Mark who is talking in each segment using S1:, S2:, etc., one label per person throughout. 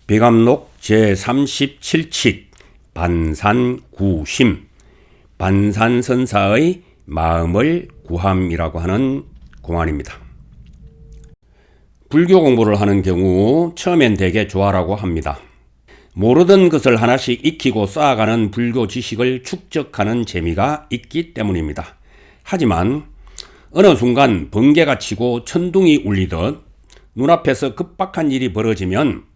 S1: 비감록 제37칙 반산구심, 반산선사의 마음을 구함이라고 하는 공안입니다. 불교 공부를 하는 경우 처음엔 되게 좋아라고 합니다. 모르던 것을 하나씩 익히고 쌓아가는 불교 지식을 축적하는 재미가 있기 때문입니다. 하지만 어느 순간 번개가 치고 천둥이 울리듯 눈앞에서 급박한 일이 벌어지면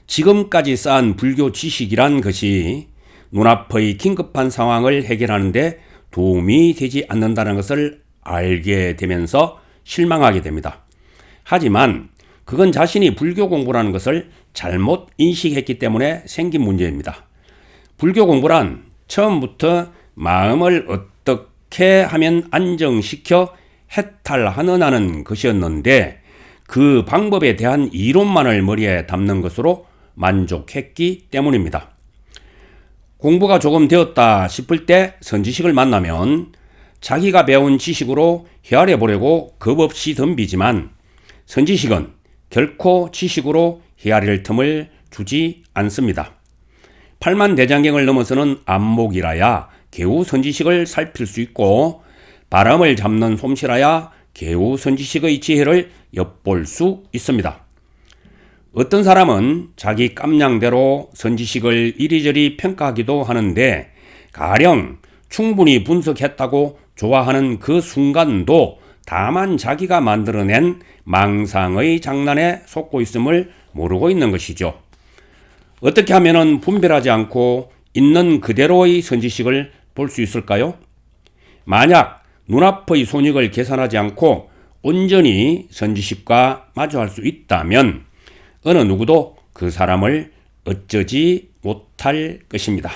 S1: 지금까지 쌓은 불교 지식이란 것이 눈앞의 긴급한 상황을 해결하는 데 도움이 되지 않는다는 것을 알게 되면서 실망하게 됩니다. 하지만 그건 자신이 불교 공부라는 것을 잘못 인식했기 때문에 생긴 문제입니다. 불교 공부란 처음부터 마음을 어떻게 하면 안정시켜 해탈하느냐는 것이었는데 그 방법에 대한 이론만을 머리에 담는 것으로 만족했기 때문입니다. 공부가 조금 되었다 싶을 때 선지식을 만나면 자기가 배운 지식으로 헤아려 보려고 겁없이 덤비지만 선지식은 결코 지식으로 헤아릴 틈을 주지 않습니다. 팔만대장경을 넘어서는 안목이라야 개우 선지식을 살필 수 있고 바람을 잡는 솜씨라야 개우 선지식의 지혜를 엿볼 수 있습니다. 어떤 사람은 자기 깜냥대로 선지식을 이리저리 평가하기도 하는데 가령 충분히 분석했다고 좋아하는 그 순간도 다만 자기가 만들어낸 망상의 장난에 속고 있음을 모르고 있는 것이죠. 어떻게 하면 분별하지 않고 있는 그대로의 선지식을 볼 수 있을까요? 만약 눈앞의 손익을 계산하지 않고 온전히 선지식과 마주할 수 있다면 어느 누구도 그 사람을 어쩌지 못할 것입니다.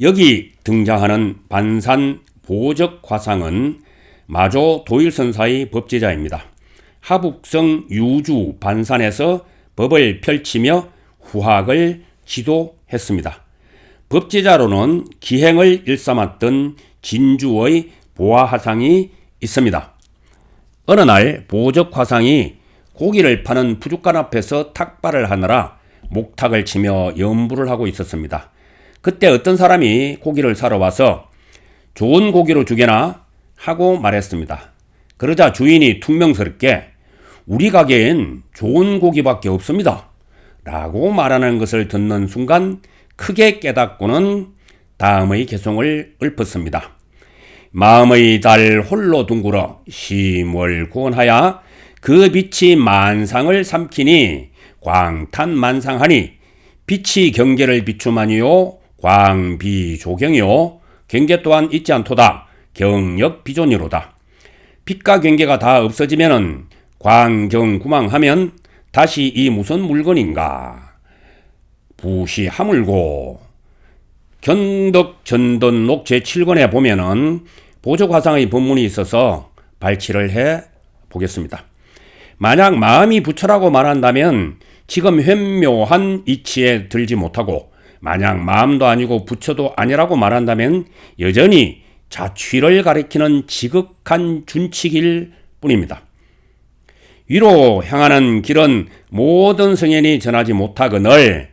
S1: 여기 등장하는 반산 보적화상은 마조 도일선사의 법제자입니다. 하북성 유주 반산에서 법을 펼치며 후학을 지도했습니다. 법제자로는 기행을 일삼았던 진주의 보화화상이 있습니다. 어느 날 보적화상이 고기를 파는 부둣간 앞에서 탁발을 하느라 목탁을 치며 연부를 하고 있었습니다. 그때 어떤 사람이 고기를 사러 와서 좋은 고기로 주게나 하고 말했습니다. 그러자 주인이 퉁명스럽게 우리 가게엔 좋은 고기밖에 없습니다 라고 말하는 것을 듣는 순간 크게 깨닫고는 다음의 개송을 읊었습니다. 마음의 달 홀로 둥글어 심월 구원하야 그 빛이 만상을 삼키니 광탄만상하니 빛이 경계를 비추마니요 광비조경이요 경계 또한 있지 않도다 경역비존이로다. 빛과 경계가 다 없어지면은 광경구망하면 다시 이 무슨 물건인가. 부시하물고. 견덕전돈록 제7권에 보면은 보적화상의 법문이 있어서 발치를 해 보겠습니다. 만약 마음이 부처라고 말한다면 지금 현묘한 이치에 들지 못하고 만약 마음도 아니고 부처도 아니라고 말한다면 여전히 자취를 가리키는 지극한 준칙일 뿐입니다. 위로 향하는 길은 모든 성현이 전하지 못하거늘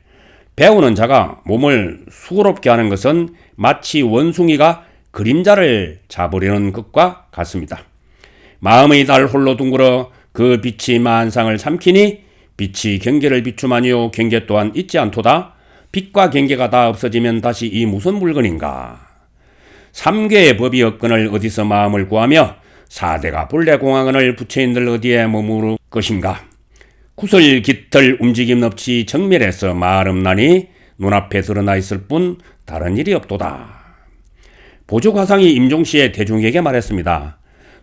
S1: 배우는 자가 몸을 수고롭게 하는 것은 마치 원숭이가 그림자를 잡으려는 것과 같습니다. 마음의 달 홀로 둥글어 그 빛이 만상을 삼키니 빛이 경계를 비추마니요 경계 또한 있지 않도다. 빛과 경계가 다 없어지면 다시 이 무슨 물건인가. 3개의 법이 없거늘 어디서 마음을 구하며 4대가 본래 공항을 부처인들 어디에 머무를 것인가. 구설 깃털 움직임 없이 정멸해서 말 없나니 눈앞에 드러나 있을 뿐 다른 일이 없도다. 보적화상이 임종시에 대중에게 말했습니다.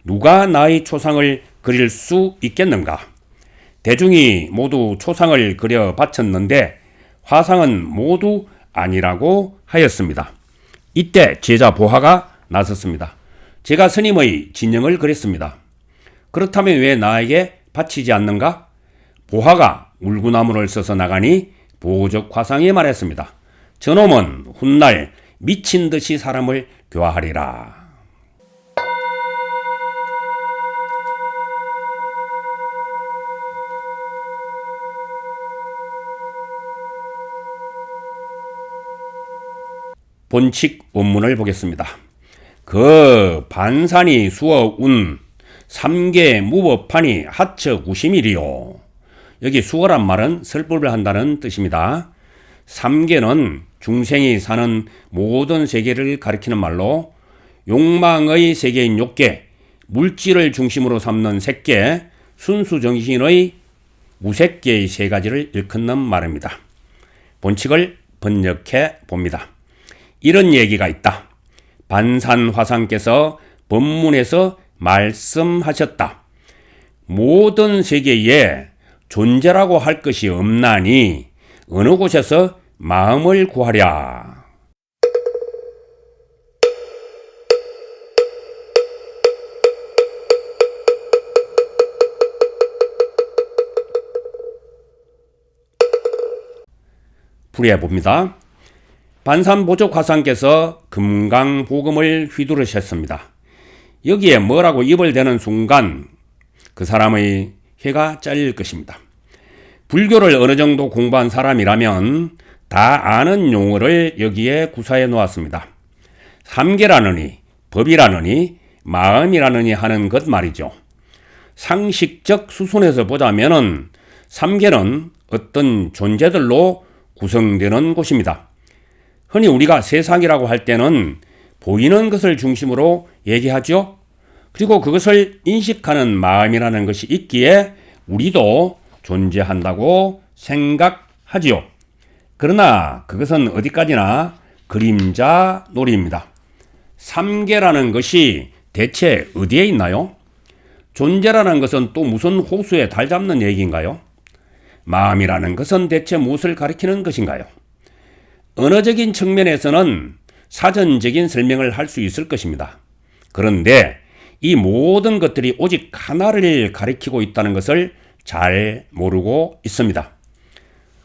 S1: 누가 나의 초상을 그릴 수 있겠는가? 대중이 모두 초상을 그려 바쳤는데 화상은 모두 아니라고 하였습니다. 이때 제자 보화가 나섰습니다. 제가 스님의 진영을 그렸습니다. 그렇다면 왜 나에게 바치지 않는가? 보화가 물구나무를 써서 나가니 보적화상이 말했습니다. 저놈은 훗날 미친 듯이 사람을 교화하리라. 본칙 원문을 보겠습니다. 그 반산이 수어운 삼계 무법하니 하처 구심이리요. 여기 수어란 말은 설법을 한다는 뜻입니다. 삼계는 중생이 사는 모든 세계를 가리키는 말로 욕망의 세계인 욕계, 물질을 중심으로 삼는 색계, 순수정신의 무색계의 세 가지를 일컫는 말입니다. 본칙을 번역해 봅니다. 이런 얘기가 있다. 반산화상께서 법문에서 말씀하셨다. 모든 세계에 존재라고 할 것이 없나니 어느 곳에서 마음을 구하랴. 풀이해봅니다. 반산보족화상께서 금강보금을 휘두르셨습니다. 여기에 뭐라고 입을 대는 순간 그 사람의 혀가 잘릴 것입니다. 불교를 어느 정도 공부한 사람이라면 다 아는 용어를 여기에 구사해 놓았습니다. 삼계라느니, 법이라느니, 마음이라느니 하는 것 말이죠. 상식적 수순에서 보자면은 삼계는 어떤 존재들로 구성되는 곳입니다. 흔히 우리가 세상이라고 할 때는 보이는 것을 중심으로 얘기하죠. 그리고 그것을 인식하는 마음이라는 것이 있기에 우리도 존재한다고 생각하지요. 그러나 그것은 어디까지나 그림자 놀이입니다. 삼계라는 것이 대체 어디에 있나요? 존재라는 것은 또 무슨 호수에 달 잡는 얘기인가요? 마음이라는 것은 대체 무엇을 가리키는 것인가요? 언어적인 측면에서는 사전적인 설명을 할 수 있을 것입니다. 그런데 이 모든 것들이 오직 하나를 가리키고 있다는 것을 잘 모르고 있습니다.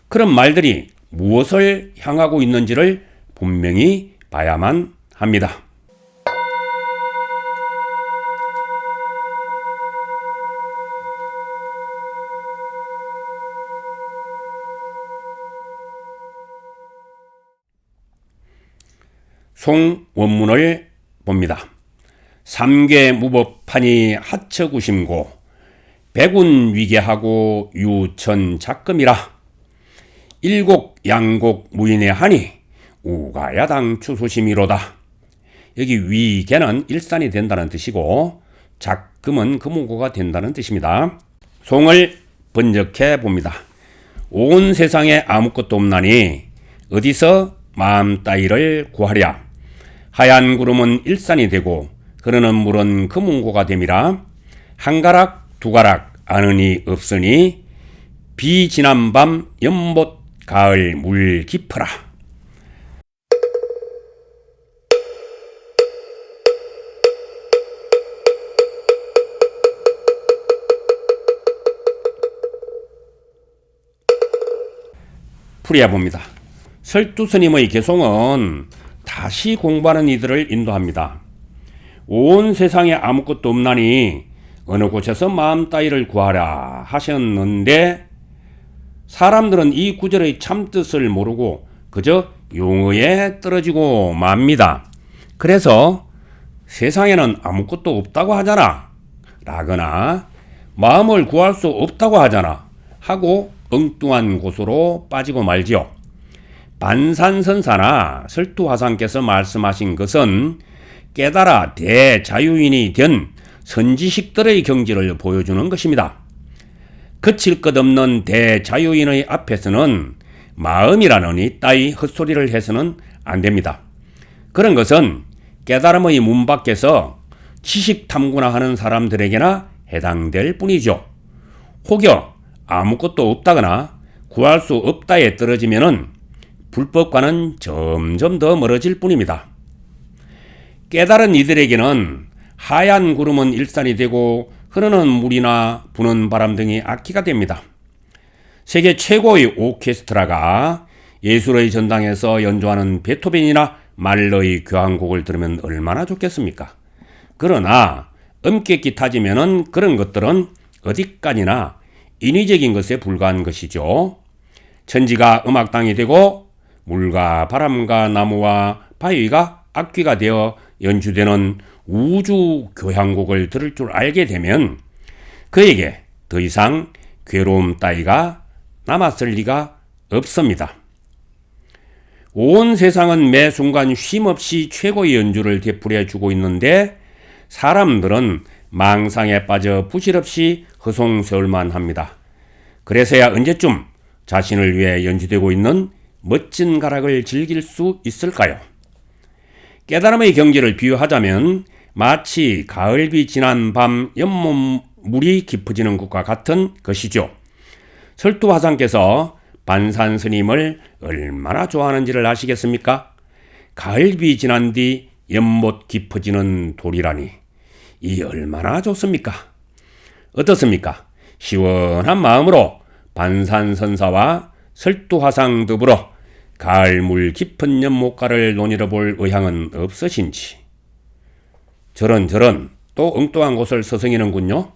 S1: 그런 말들이 무엇을 향하고 있는지를 분명히 봐야만 합니다. 송원문을 봅니다. 삼계 무법하니 하처구심고 백운 위계하고 유천 작금이라 일곡 양곡 무인해하니 우가야당 추소심이로다. 여기 위계는 일산이 된다는 뜻이고 작금은 금오고가 된다는 뜻입니다. 송을 번역해 봅니다. 온 세상에 아무것도 없나니 어디서 마음 따위를 구하랴. 하얀 구름은 일산이 되고 흐르는 물은 금운고가 됨이라. 한 가락 두 가락 아느니 없으니 비 지난 밤 연못 가을 물 깊어라. 풀이해 봅니다. 설두스님의 개송은 다시 공부하는 이들을 인도합니다. 온 세상에 아무것도 없나니 어느 곳에서 마음 따위를 구하라 하셨는데 사람들은 이 구절의 참뜻을 모르고 그저 용어에 떨어지고 맙니다. 그래서 세상에는 아무것도 없다고 하잖아 라거나 마음을 구할 수 없다고 하잖아 하고 엉뚱한 곳으로 빠지고 말지요. 반산선사나 설투화상께서 말씀하신 것은 깨달아 대자유인이 된 선지식들의 경지를 보여주는 것입니다. 그칠 것 없는 대자유인의 앞에서는 마음이라느니 따위 헛소리를 해서는 안 됩니다. 그런 것은 깨달음의 문 밖에서 지식 탐구나 하는 사람들에게나 해당될 뿐이죠. 혹여 아무것도 없다거나 구할 수 없다에 떨어지면은 불법과는 점점 더 멀어질 뿐입니다. 깨달은 이들에게는 하얀 구름은 일산이 되고 흐르는 물이나 부는 바람 등이 악기가 됩니다. 세계 최고의 오케스트라가 예술의 전당에서 연주하는 베토벤이나 말러의 교향곡을 들으면 얼마나 좋겠습니까? 그러나 엄격히 따지면은 그런 것들은 어디까지나 인위적인 것에 불과한 것이죠. 천지가 음악당이 되고 물과 바람과 나무와 바위가 악귀가 되어 연주되는 우주 교향곡을 들을 줄 알게 되면 그에게 더 이상 괴로움 따위가 남았을 리가 없습니다. 온 세상은 매 순간 쉼없이 최고의 연주를 되풀이해 주고 있는데 사람들은 망상에 빠져 부질없이 허송세월만 합니다. 그래서야 언제쯤 자신을 위해 연주되고 있는 멋진 가락을 즐길 수 있을까요? 깨달음의 경지를 비유하자면 마치 가을비 지난 밤 연못물이 깊어지는 것과 같은 것이죠. 설투화상께서 반산스님을 얼마나 좋아하는지를 아시겠습니까? 가을비 지난 뒤 연못 깊어지는 돌이라니 이 얼마나 좋습니까? 어떻습니까? 시원한 마음으로 반산선사와 설투화상 더불어 가을물 깊은 연못가를 논의해 볼 의향은 없으신지. 저런 또 엉뚱한 곳을 서성이는군요.